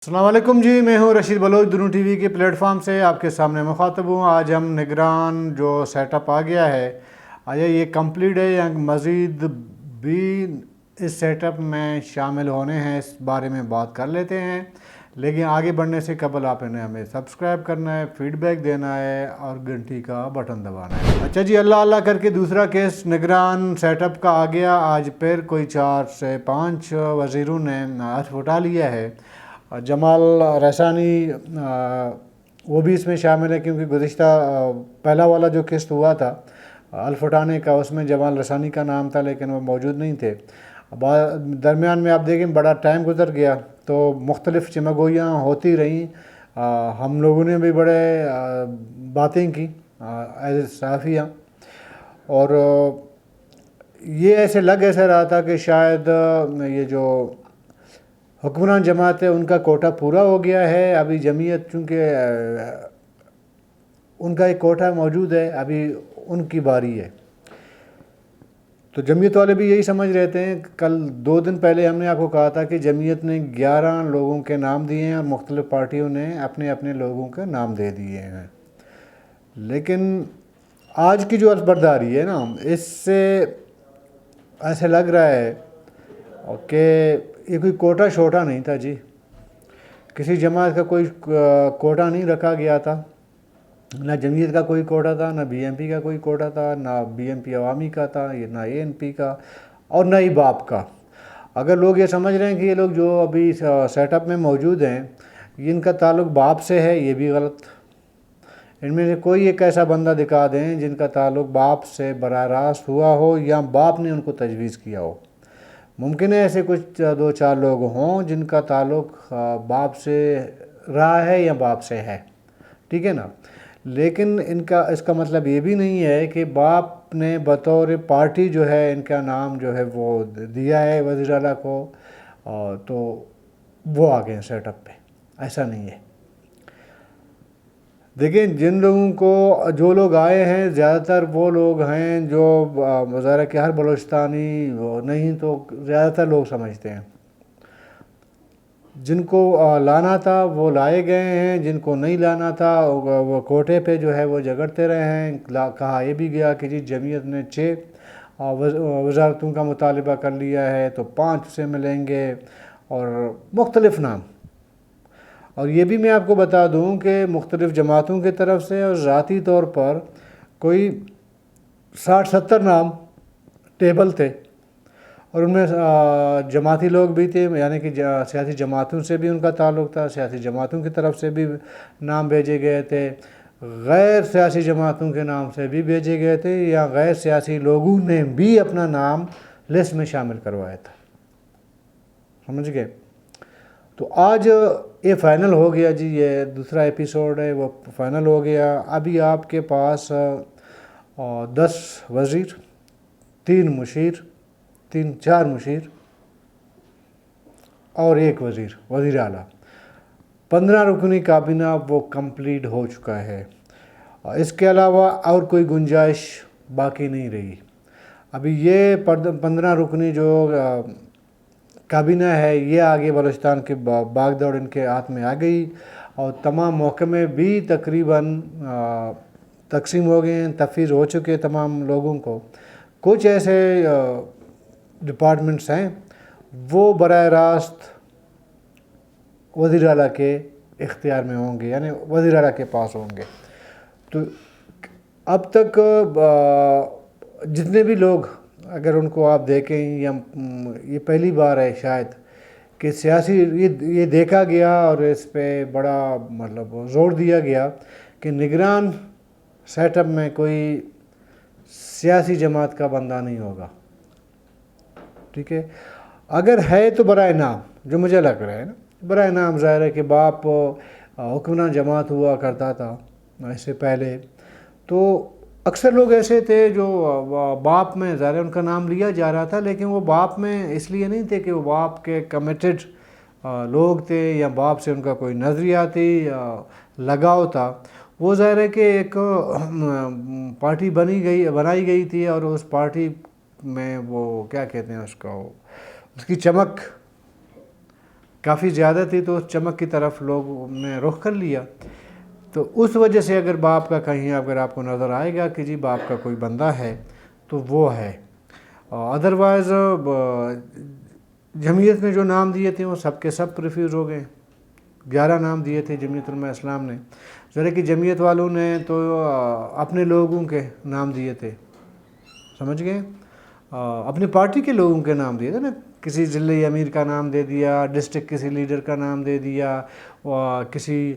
السلام علیکم جی، میں ہوں رشید بلوچ دروں ٹی وی کے پلیٹ فارم سے آپ کے سامنے مخاطب ہوں۔ آج ہم نگران جو سیٹ اپ آ گیا ہے، آیا یہ کمپلیٹ ہے یا مزید بھی اس سیٹ اپ میں شامل ہونے ہیں، اس بارے میں بات کر لیتے ہیں۔ لیکن آگے بڑھنے سے قبل آپ نے ہمیں سبسکرائب کرنا ہے، فیڈ بیک دینا ہے اور گھنٹی کا بٹن دبانا ہے۔ اچھا جی، اللہ اللہ کر کے دوسرا کیس نگران سیٹ اپ کا آ گیا۔ آج پھر کوئی 4 سے 5 وزیروں نے ہاتھ اٹھا لیا ہے۔ جمال رسانی وہ بھی اس میں شامل ہے، کیونکہ گزشتہ پہلا والا جو قسط ہوا تھا حلف اٹھانے کا، اس میں جمال رسانی کا نام تھا لیکن وہ موجود نہیں تھے۔ درمیان میں آپ دیکھیں بڑا ٹائم گزر گیا تو مختلف چمگوئیاں ہوتی رہیں، ہم لوگوں نے بھی بڑے باتیں کی ایز صحافیاں، اور یہ ایسے رہا تھا کہ شاید یہ جو حکمران جماعت ہے ان کا کوٹہ پورا ہو گیا ہے۔ ابھی جمعیت چونکہ ان کا ایک کوٹہ موجود ہے، ابھی ان کی باری ہے، تو جمعیت والے بھی یہی سمجھ رہے تھے۔ کل 2 دن پہلے ہم نے آپ کو کہا تھا کہ جمعیت نے 11 لوگوں کے نام دیے ہیں اور مختلف پارٹیوں نے اپنے اپنے لوگوں کے نام دے دیے ہیں، لیکن آج کی جو عرضبرداری ہے نا، اس سے ایسے لگ رہا ہے کہ یہ کوئی کوٹہ شوٹا نہیں تھا جی، کسی جماعت کا کوئی کوٹہ نہیں رکھا گیا تھا، نہ جمعیت کا کوئی کوٹہ تھا، نہ بی ایم پی کا کوئی کوٹہ تھا، نہ بی ایم پی عوامی کا تھا، نہ اے این پی کا، اور نہ ہی باپ کا۔ اگر لوگ یہ سمجھ رہے ہیں کہ یہ لوگ جو ابھی سیٹ اپ میں موجود ہیں ان کا تعلق باپ سے ہے، یہ بھی غلط۔ ان میں سے کوئی ایک ایسا بندہ دکھا دیں جن کا تعلق باپ سے براہ راست ہوا ہو یا باپ نے ان کو تجویز کیا ہو۔ ممکن ہے ایسے کچھ 2-4 لوگ ہوں جن کا تعلق باپ سے رہا ہے یا باپ سے ہے، ٹھیک ہے نا، لیکن اس کا مطلب یہ بھی نہیں ہے کہ باپ نے بطور پارٹی جو ہے ان کا نام جو ہے وہ دیا ہے وزیر اعلیٰ کو، تو وہ آ گئے ہیں سیٹ اپ پہ، ایسا نہیں ہے۔ دیکھیں جن لوگوں کو جو لوگ آئے ہیں زیادہ تر وہ لوگ ہیں جو مظاہرہ کہ ہر بلوچستانی نہیں تو زیادہ تر لوگ سمجھتے ہیں، جن کو لانا تھا وہ لائے گئے ہیں، جن کو نہیں لانا تھا وہ کوٹے پہ جو ہے وہ جگڑتے رہے ہیں۔ کہا یہ بھی گیا کہ جی جمعیت نے 6 وزارتوں کا مطالبہ کر لیا ہے تو 5 سے ملیں گے، اور مختلف نام۔ اور یہ بھی میں آپ کو بتا دوں کہ مختلف جماعتوں کی طرف سے اور ذاتی طور پر کوئی 60-70 نام ٹیبل تھے، اور ان میں جماعتی لوگ بھی تھے، یعنی کہ سیاسی جماعتوں سے بھی ان کا تعلق تھا، سیاسی جماعتوں کی طرف سے بھی نام بھیجے گئے تھے، غیر سیاسی جماعتوں کے نام سے بھی بھیجے گئے تھے، یا غیر سیاسی لوگوں نے بھی اپنا نام لسٹ میں شامل کروایا تھا، سمجھ گئے۔ تو آج یہ فائنل ہو گیا جی، یہ دوسرا ایپیسوڈ ہے وہ فائنل ہو گیا۔ ابھی آپ کے پاس 10 وزیر، 3 مشیر، 4 مشیر اور 1 وزیر اعلیٰ، 15 رکنی کابینہ وہ کمپلیٹ ہو چکا ہے۔ اس کے علاوہ اور کوئی گنجائش باقی نہیں رہی۔ ابھی یہ 15 رکنی جو کابینہ ہے یہ آگے بلوچستان کے باغ دوڑ ان کے ہاتھ میں آ گئی، اور تمام محکمے بھی تقریباً تقسیم ہو گئے ہیں، تفویض ہو چکے تمام لوگوں کو۔ کچھ ایسے ڈپارٹمنٹس ہیں وہ براہ راست وزیر اعلیٰ کے اختیار میں ہوں گے، یعنی وزیر اعلیٰ کے پاس ہوں گے۔ تو اب تک جتنے بھی لوگ، اگر ان کو آپ دیکھیں، یا یہ پہلی بار ہے شاید کہ یہ دیکھا گیا اور اس پہ بڑا مطلب زور دیا گیا کہ نگران سیٹ اپ میں کوئی سیاسی جماعت کا بندہ نہیں ہوگا، ٹھیک ہے۔ اگر ہے تو برائے نام، جو مجھے لگ رہا ہے نا، برائے نام ظاہر ہے کہ باپ حکمران جماعت ہوا کرتا تھا اس سے پہلے، تو اکثر لوگ ایسے تھے جو باپ میں ظاہر ان کا نام لیا جا رہا تھا، لیکن وہ باپ میں اس لیے نہیں تھے کہ وہ باپ کے کمیٹڈ لوگ تھے یا باپ سے ان کا کوئی نظریاتی لگاؤ تھا۔ وہ ظاہر ہے کہ ایک پارٹی بنائی گئی تھی، اور اس پارٹی میں وہ کیا کہتے ہیں اس کی چمک کافی زیادہ تھی تو اس چمک کی طرف لوگوں نے رخ کر لیا. تو اس وجہ سے اگر باپ کا کہیں اگر آپ کو نظر آئے گا کہ جی باپ کا کوئی بندہ ہے تو وہ ہے. ادروائز جمعیت نے جو نام دیے تھے وہ سب کے سب ریفیوز ہو گئے. 11 نام دیے تھے جمعیت علماء اسلام نے. ذرا کہ جمعیت والوں نے تو اپنے لوگوں کے نام دیے تھے, سمجھ گئے, اپنی پارٹی کے لوگوں کے نام دیے تھے نا. کسی ضلعی امیر کا نام دے دیا, ڈسٹرکٹ کسی لیڈر کا نام دے دیا, کسی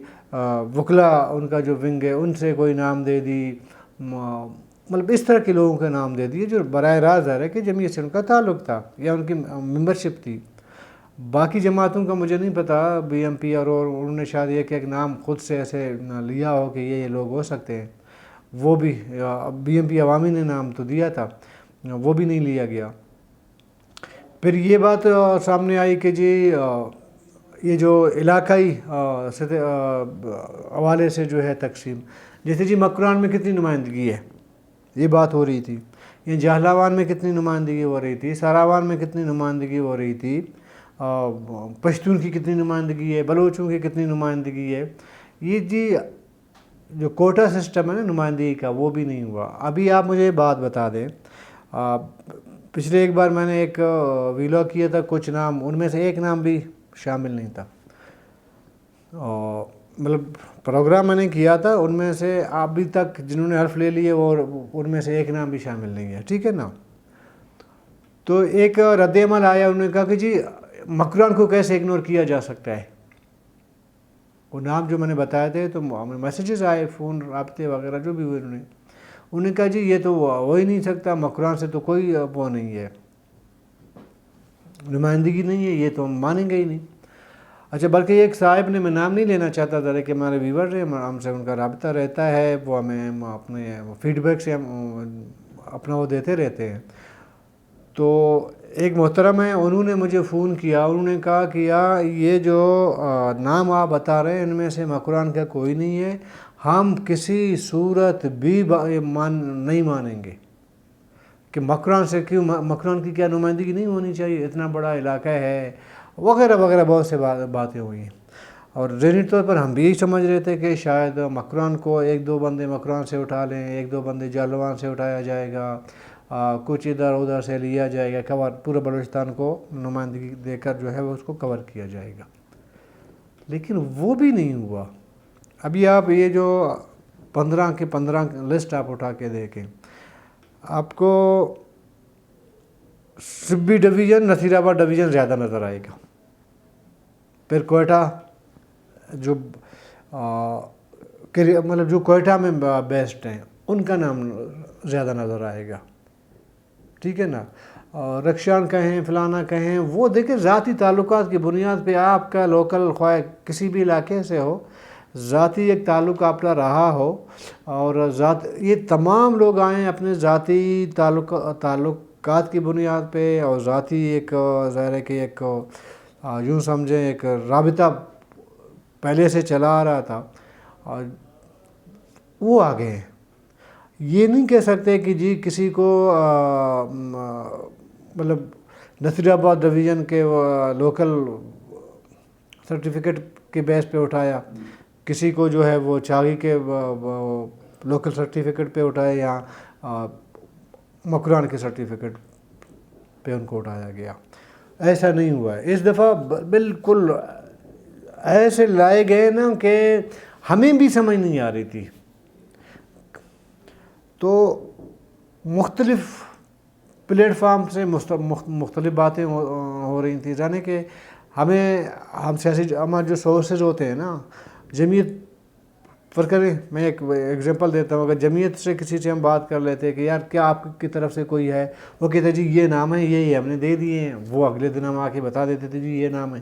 وکلا ان کا جو ونگ ہے ان سے کوئی نام دے دی, مطلب اس طرح کے لوگوں کے نام دے دیے جو براہ راست ظاہر ہے کہ جمعیت سے ان کا تعلق تھا یا ان کی ممبرشپ تھی. باقی جماعتوں کا مجھے نہیں پتا, بی ایم پی اور انہوں نے شاید یہ کہ ایک نام خود سے ایسے لیا ہو کہ یہ لوگ ہو سکتے ہیں, وہ بھی بی ایم پی عوامی نے نام تو دیا تھا, وہ بھی نہیں لیا گیا. پھر یہ بات سامنے آئی کہ جی یہ جو علاقائی حوالے سے جو ہے تقسیم, جیسے جی مکران میں کتنی نمائندگی ہے یہ بات ہو رہی تھی, یہ جہلاوان میں کتنی نمائندگی ہو رہی تھی, ساراوان میں کتنی نمائندگی ہو رہی تھی, پشتون کی کتنی نمائندگی ہے, بلوچوں کی کتنی نمائندگی ہے. یہ جی جو کوٹا سسٹم ہے نا نمائندگی کا وہ بھی نہیں ہوا. ابھی آپ مجھے بات بتا دیں, پچھلے ایک بار میں نے ایک ویلاگ کیا تھا, کچھ نام ان میں سے ایک نام بھی شامل نہیں تھا. مطلب پروگرام میں نے کیا تھا, ان میں سے ابھی تک جنہوں نے حرف لے لیے وہ ان میں سے ایک نام بھی شامل نہیں ہے, ٹھیک ہے نا. تو ایک رد عمل آیا, انہوں نے کہا کہ جی مکران کو کیسے اگنور کیا جا سکتا ہے. وہ نام جو میں نے بتایا تھے تو میسیجز آئے, فون رابطے وغیرہ جو بھی ہوئے, انہوں نے کہا جی یہ تو ہو ہی نہیں سکتا, مکران سے تو کوئی وہ نہیں ہے, نمائندگی نہیں ہے, یہ تو ہم مانیں گے ہی نہیں. اچھا بلکہ ایک صاحب نے, میں نام نہیں لینا چاہتا ذرا کہ ہمارے ویور ہیں, ہم سے ان کا رابطہ رہتا ہے, وہ ہمیں اپنے فیڈ بیک سے اپنا وہ دیتے رہتے ہیں. تو ایک محترم ہے, انہوں نے مجھے فون کیا, انہوں نے کہا کہ یہ جو نام آپ بتا رہے ہیں ان میں سے مکران کا کوئی نہیں ہے, ہم کسی صورت بھی نہیں مانیں گے کہ مکران سے کیوں, مکران کی کیا نمائندگی نہیں ہونی چاہیے, اتنا بڑا علاقہ ہے وغیرہ وغیرہ, بہت سے باتیں ہوئی ہیں. اور ذہنی طور پر ہم بھی یہی سمجھ رہے تھے کہ شاید مکران کو ایک دو بندے مکران سے اٹھا لیں, ایک دو بندے جہلوان سے اٹھایا جائے گا, کچھ ادھر ادھر سے لیا جائے گا, کور پورے بلوچستان کو نمائندگی دے کر جو ہے وہ اس کو کور کیا جائے گا. لیکن وہ بھی نہیں ہوا. ابھی آپ یہ جو 15 کے 15 لسٹ آپ اٹھا کے دیکھیں, آپ کو سبی ڈویژن, نصیر آباد ڈویژن زیادہ نظر آئے گا. پھر کوئٹہ جو مطلب جو کوئٹہ میں بیسٹ ہیں ان کا نام زیادہ نظر آئے گا, ٹھیک ہے نا. رکشان کہیں فلانا کہیں, وہ دیکھیں ذاتی تعلقات کی بنیاد پہ آپ کا لوکل خواہ کسی بھی علاقے سے ہو, ذاتی ایک تعلق آپ کا رہا ہو, اور یہ تمام لوگ آئیں اپنے ذاتی تعلقات کی بنیاد پہ, اور ذاتی ایک ظاہر ہے کہ ایک یوں سمجھیں ایک رابطہ پہلے سے چلا آ رہا تھا, اور وہ آگے ہیں. یہ نہیں کہہ سکتے کہ جی کسی کو مطلب نصیر آباد ڈویژن کے لوکل سرٹیفکیٹ کے بیس پہ اٹھایا, کسی کو جو ہے وہ چاغی کے لوکل سرٹیفکیٹ پہ اٹھایا, یا مکران کے سرٹیفکیٹ پہ ان کو اٹھایا گیا. ایسا نہیں ہوا ہے. اس دفعہ بالکل ایسے لائے گئے نا کہ ہمیں بھی سمجھ نہیں آ رہی تھی. تو مختلف پلیٹ فارم سے مختلف باتیں ہو رہی تھیں, جانے کہ ہم سیاسی ہمارے جو سورسز ہوتے ہیں نا, جمعیت پر کریں, میں ایک ایگزامپل دیتا ہوں, اگر جمعیت سے کسی سے ہم بات کر لیتے کہ یار کیا آپ کی طرف سے کوئی ہے, وہ کہتے جی یہ نام ہے, یہی ہم نے دے دیے ہیں, وہ اگلے دن ہم آ کے بتا دیتے تھے جی یہ نام ہے.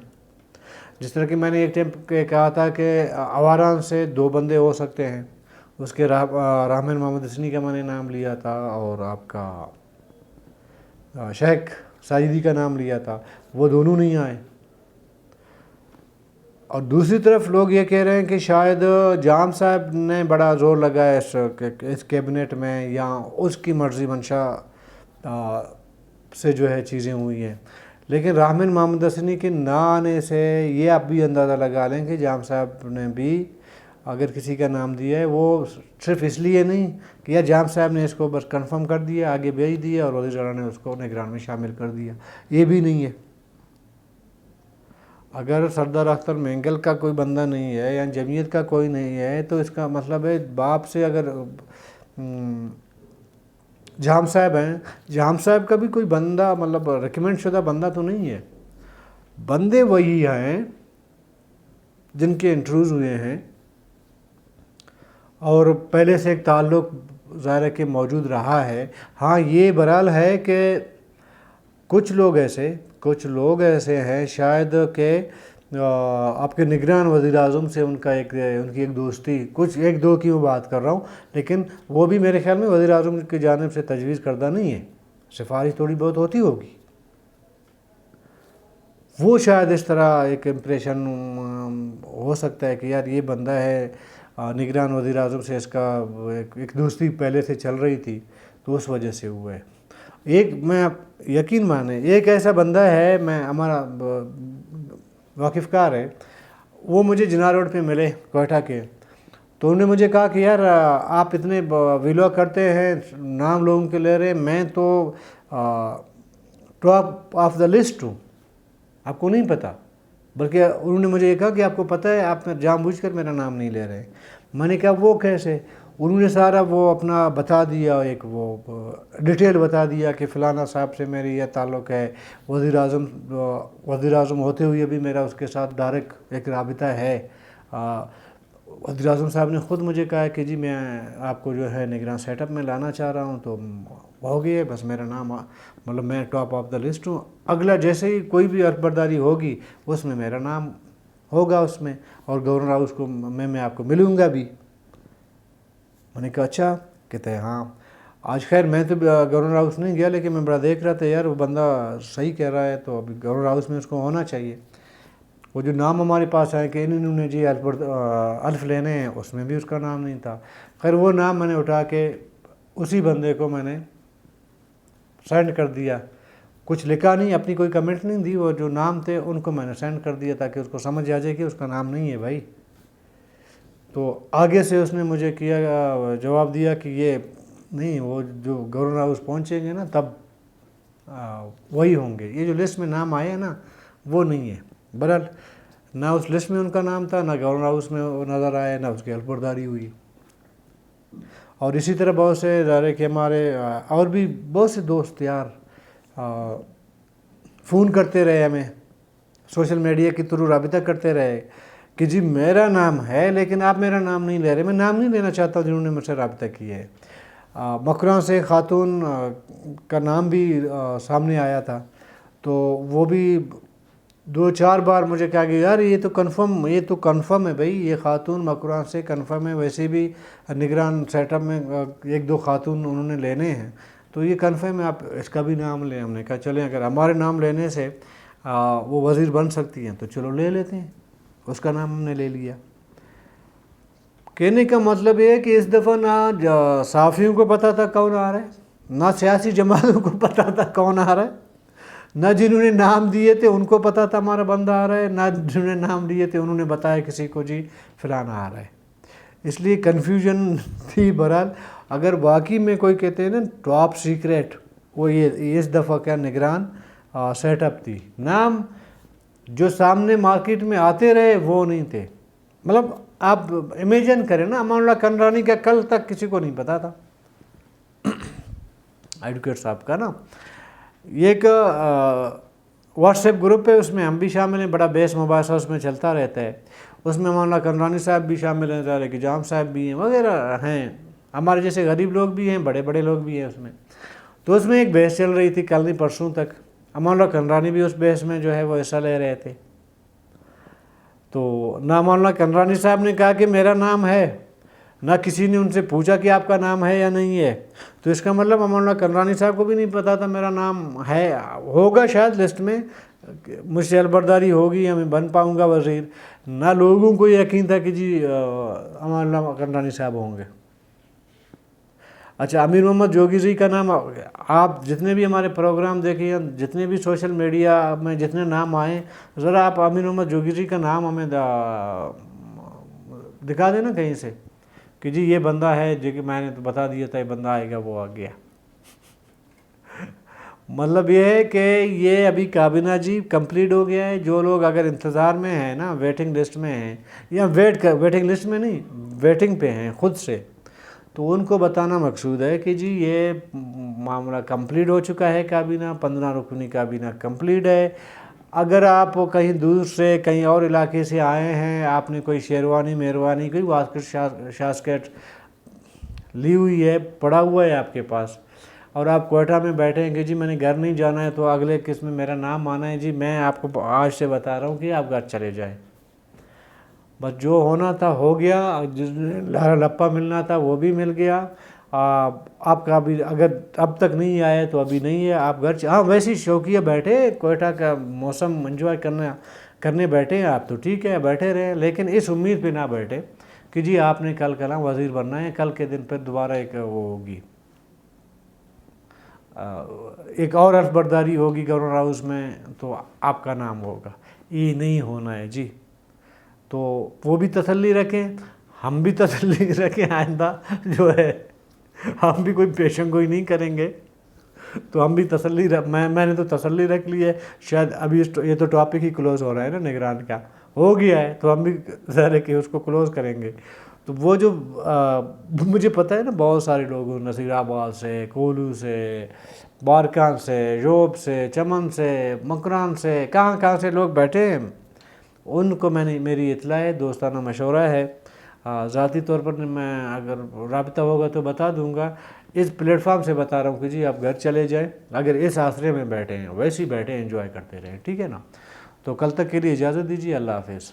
جس طرح کہ میں نے ایک ٹائم کہا تھا کہ آواران سے 2 بندے ہو سکتے ہیں, اس کے رحمان محمد حسنی کا میں نے نام لیا تھا, اور آپ کا شیخ ساجدی کا نام لیا تھا, وہ دونوں نہیں آئے. اور دوسری طرف لوگ یہ کہہ رہے ہیں کہ شاید جام صاحب نے بڑا زور لگایا اس کیبنٹ میں, یا اس کی مرضی منشا سے جو ہے چیزیں ہوئی ہیں. لیکن راحمل محمد حسنی کے نہ آنے سے یہ آپ بھی اندازہ لگا لیں کہ جام صاحب نے بھی اگر کسی کا نام دیا ہے وہ صرف اس لیے نہیں کہ یا جام صاحب نے اس کو بس کنفرم کر دیا، آگے بھیج دیا اور وزیر اعلیٰ نے اس کو نگران میں شامل کر دیا، یہ بھی نہیں ہے۔ اگر سردار اختر مینگل کا کوئی بندہ نہیں ہے یا جمعیت کا کوئی نہیں ہے تو اس کا مطلب ہے باپ سے اگر جام صاحب ہیں، جام صاحب کا بھی کوئی بندہ مطلب ریکمینڈ شدہ بندہ تو نہیں ہے، بندے وہی ہیں جن کے انٹرویوز ہوئے ہیں اور پہلے سے ایک تعلق ظاہر ہے کہ موجود رہا ہے۔ ہاں یہ بہرحال ہے کہ کچھ لوگ ایسے ہیں شاید کہ آپ کے نگران وزیر اعظم سے ان کی ایک دوستی، کچھ ایک دو کی میں بات کر رہا ہوں، لیکن وہ بھی میرے خیال میں وزیر اعظم کی جانب سے تجویز کردہ نہیں ہے، سفارش تھوڑی بہت ہوتی ہوگی۔ وہ شاید اس طرح ایک امپریشن ہو سکتا ہے کہ یار یہ بندہ ہے، نگران وزیر اعظم سے اس کا ایک دوستی پہلے سے چل رہی تھی تو اس وجہ سے ہوا ہے۔ ایک میں یقین مانے ایک ایسا بندہ ہے، ہمارا واقف کار ہے، وہ مجھے جناح روڈ پہ ملے کوئٹہ کے، تو انہوں نے مجھے کہا کہ یار آپ اتنے ویلوگ کرتے ہیں، نام لوگوں کے لے رہے ہیں، میں تو ٹاپ آف دا لسٹ ہوں، آپ کو نہیں پتہ، بلکہ انہوں نے مجھے یہ کہا کہ آپ کو پتہ ہے آپ جان بوجھ کر میرا نام نہیں لے رہے ہیں۔ میں نے کہا وہ کیسے؟ انہوں نے سارا وہ اپنا بتا دیا، ایک وہ ڈیٹیل بتا دیا کہ فلانا صاحب سے میری یہ تعلق ہے، وزیر اعظم ہوتے ہوئے بھی میرا اس کے ساتھ ڈائریکٹ ایک رابطہ ہے۔ وزیر اعظم صاحب نے خود مجھے کہا کہ جی میں آپ کو جو ہے نگران سیٹ اپ میں لانا چاہ رہا ہوں، تو ہو گئی ہے، بس میرا نام مطلب میں ٹاپ آف دا لسٹ ہوں، اگلا جیسے ہی کوئی بھی عرضبرداری ہوگی اس میں میرا نام ہوگا اس میں، اور گورنر ہاؤس کو میں آپ کو ملوں گا بھی۔ میں نے کہا اچھا، کہتے ہیں ہاں۔ آج خیر میں تو گورنر ہاؤس نہیں گیا، لیکن میں بڑا دیکھ رہا تھا یار وہ بندہ صحیح کہہ رہا ہے، تو ابھی گورنر ہاؤس میں اس کو ہونا چاہیے۔ وہ جو نام ہمارے پاس آئے کہ انہوں نے جی الف لینے ہیں، اس میں بھی اس کا نام نہیں تھا۔ خیر وہ نام میں نے اٹھا کے اسی بندے کو میں نے سینڈ کر دیا، کچھ لکھا نہیں، اپنی کوئی کمنٹ نہیں دی، وہ جو نام تھے ان کو میں نے سینڈ کر دیا تاکہ اس کو سمجھ آ جائے کہ اس کا نام نہیں ہے بھائی۔ تو آگے سے اس نے مجھے جواب دیا کہ یہ نہیں، وہ جو گورنر ہاؤس پہنچیں گے نا تب وہی ہوں گے، یہ جو لسٹ میں نام آئے ہیں نا وہ نہیں ہے۔ بہرحال نہ اس لسٹ میں ان کا نام تھا، نہ گورنر ہاؤس میں وہ نظر آئے، نہ اس کی البرداری ہوئی۔ اور اسی طرح بہت سے ادارے کہ ہمارے اور بھی بہت سے دوست یار فون کرتے رہے، ہمیں سوشل میڈیا کے تھرو رابطہ کرتے رہے کہ جی میرا نام ہے لیکن آپ میرا نام نہیں لے رہے۔ میں نام نہیں لینا چاہتا جنہوں نے مجھ سے رابطہ کیا ہے۔ مکران سے خاتون کا نام بھی سامنے آیا تھا، تو وہ بھی 2-4 بار مجھے کہا کہ یار یہ تو کنفرم ہے بھائی، یہ خاتون مکران سے کنفرم ہے، ویسے بھی نگران سیٹ اپ میں 1-2 خاتون انہوں نے لینے ہیں، تو یہ کنفرم ہے، آپ اس کا بھی نام لیں۔ ہم نے کہا چلیں اگر ہمارے نام لینے سے وہ وزیر بن سکتی ہیں تو چلو لے لیتے ہیں، اس کا نام ہم نے لے لیا۔ کہنے کا مطلب یہ ہے کہ اس دفعہ نہ صحافیوں کو پتہ تھا کون آ رہا ہے، نہ سیاسی جماعتوں کو پتہ تھا کون آ رہا ہے، نہ جنہوں نے نام دیے تھے ان کو پتہ تھا ہمارا بندہ آ رہا ہے، نہ جنہوں نے نام دیے تھے انہوں نے بتایا کسی کو جی فلانا آ رہا ہے۔ اس لیے کنفیوژن تھی۔ بہرحال اگر واقعی میں کوئی کہتے ہیں نا ٹاپ سیکریٹ، وہ یہ اس دفعہ کیا نگران سیٹ اپ تھی، نام جو سامنے مارکیٹ میں آتے رہے وہ نہیں تھے۔ مطلب آپ امیجن کریں نا، امان اللہ کنرانی کا کل تک کسی کو نہیں پتا تھا، ایڈوکیٹ صاحب کا نا، یہ ایک واٹس ایپ گروپ ہے، اس میں ہم بھی شامل ہیں، بڑا بحث مباحثہ اس میں چلتا رہتا ہے، اس میں امان اللہ کنرانی صاحب بھی شامل ہیں، ظاہر ہے کہ جام صاحب بھی ہیں وغیرہ ہیں، ہمارے جیسے غریب لوگ بھی ہیں، بڑے بڑے لوگ بھی ہیں اس میں۔ تو اس میں ایک بحث چل رہی تھی کل نہیں پرسوں تک، امان اللہ کنرانی بھی اس بحث میں جو ہے وہ حصہ لے رہے تھے۔ تو نہ امان اللہ کنرانی صاحب نے کہا کہ میرا نام ہے، نہ کسی نے ان سے پوچھا کہ آپ کا نام ہے یا نہیں ہے، تو اس کا مطلب امان اللہ کنرانی صاحب کو بھی نہیں پتا تھا میرا نام ہے، ہوگا شاید لسٹ میں، مجھ سے البرداری ہوگی یا میں بن پاؤں گا وزیر، نہ لوگوں کو یقین تھا کہ جی امان اللہ کنرانی صاحب ہوں گے۔ اچھا، امیر محمد جوگی جی کا نام آپ جتنے بھی ہمارے پروگرام دیکھیں، جتنے بھی سوشل میڈیا میں جتنے نام آئیں، ذرا آپ امیر محمد جوگی جی کا نام ہمیں دکھا دیں نا کہیں سے کہ جی یہ بندہ ہے، جو کہ میں نے تو بتا دیا تھا یہ بندہ آئے گا، وہ آ گیا۔ مطلب یہ ہے کہ یہ ابھی کابینہ جی کمپلیٹ ہو گیا ہے۔ جو لوگ اگر انتظار میں ہیں نا، ویٹنگ لسٹ میں ہیں، یا ویٹنگ لسٹ میں نہیں، ویٹنگ پہ ہیں خود سے، تو ان کو بتانا مقصود ہے کہ جی یہ معاملہ کمپلیٹ ہو چکا ہے، کابینہ 15 رکنی کابینہ کمپلیٹ ہے۔ اگر آپ کہیں دور سے کہیں اور علاقے سے آئے ہیں، آپ نے کوئی شیروانی مہروانی کوئی واسکٹ شاسکٹ لی ہوئی ہے، پڑا ہوا ہے آپ کے پاس، اور آپ کوئٹہ میں بیٹھے ہیں کہ جی میں نے گھر نہیں جانا ہے، تو اگلے قسط میں میرا نام آنا ہے، جی میں آپ کو آج سے بتا رہا ہوں کہ آپ گھر چلے جائیں۔ بس جو ہونا تھا ہو گیا، جس لارا لپا ملنا تھا وہ بھی مل گیا۔ آپ کا بھی اگر اب تک نہیں آئے تو ابھی نہیں ہے، آپ گھر ہاں ویسے شوقیہ بیٹھے، کوئٹہ کا موسم انجوائے کرنے بیٹھے ہیں آپ، تو ٹھیک ہے بیٹھے رہیں، لیکن اس امید پہ نہ بیٹھے کہ جی آپ نے کل کل وزیر بننا ہے، کل کے دن پہ دوبارہ ایک وہ ہوگی، ایک اور عرف برداری ہوگی گورنر ہاؤس میں، تو آپ کا نام ہوگا۔ یہ نہیں ہونا ہے جی، تو وہ بھی تسلی رکھیں، ہم بھی تسلی رکھیں، آئندہ جو ہے ہم بھی کوئی پیشن گوئی نہیں کریں گے، تو ہم بھی تسلی میں نے تو تسلی رکھ لی ہے۔ شاید ابھی یہ تو ٹاپک ہی کلوز ہو رہا ہے نا نگران کا، ہو گیا ہے، تو ہم بھی ظاہر ہے کہ اس کو کلوز کریں گے۔ تو وہ جو مجھے پتہ ہے نا، بہت سارے لوگ نصیر آباد سے، کولو سے، بارکان سے، یوب سے، چمن سے، مکران سے، کہاں سے لوگ بیٹھے ہیں، ان کو میری اطلاع ہے، دوستانہ مشورہ ہے، ذاتی طور پر میں اگر رابطہ ہوگا تو بتا دوں گا۔ اس پلیٹ فارم سے بتا رہا ہوں کہ جی آپ گھر چلے جائیں، اگر اس آسرے میں بیٹھے ہیں ویسے ہی بیٹھے انجوائے کرتے رہیں، ٹھیک ہے نا۔ تو کل تک کے لیے اجازت دیجیے، اللہ حافظ۔